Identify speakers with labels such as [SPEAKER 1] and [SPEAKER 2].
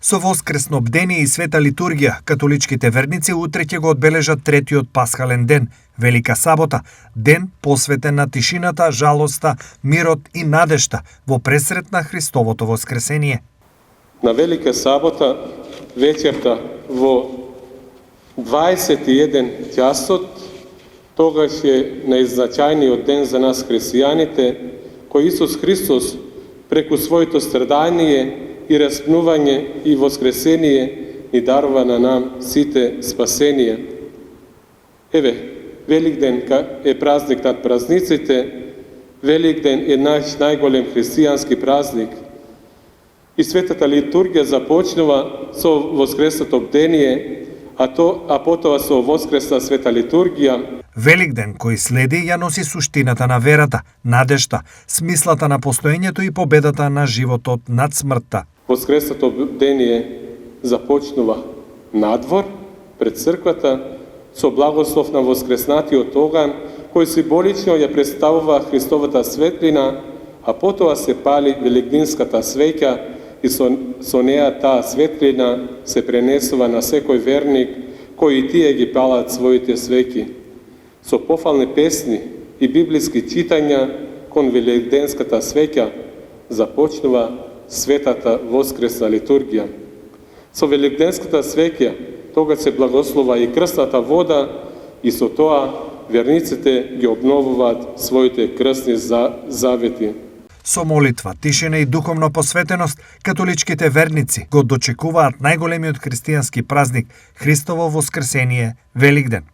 [SPEAKER 1] Со воскресно бдение и света литургија, католичките верници утре ќе го одбележат третиот пасхален ден, Велика сабота, ден посветен на тишината, жалоста, мирот и надежта во пресрет на Христовото воскресение.
[SPEAKER 2] На Велика сабота, вечерта во 21 ќасот, тогаш е најзначајниот ден за нас христијаните, кој Исус Христос преку своето страдание и распнување и воскресение ни дарува на нам сите спасение. Еве, Великден е празник над празниците, Великден е наш најголем христијански празник. И светата литургија започнува со воскресното бдение, а потоа со воскресна света литургија.
[SPEAKER 1] Великден кој следи ја носи суштината на верата, надежта, смислата на постоењето и победата на животот над смртта.
[SPEAKER 2] Воскресното бдение започнува надвор, пред црквата, со благослов на воскреснатиот оган, кој символично ја представува Христовата светлина, а потоа се пали великденската свеќа и со неа таа светлина се пренесува на секој верник, кои тие ги палат своите свеќи. Со пофални песни и библиски читања кон великденската свеќа започнува светата воскресна литургија. Со великденската свеќа тога се благослова и крстната вода и со тоа верниците ги обновуваат своите крстни завети.
[SPEAKER 1] Со молитва, тишина и духовна посветеност, католичките верници го дочекуваат најголемиот христијански празник Христово воскресение, Великден.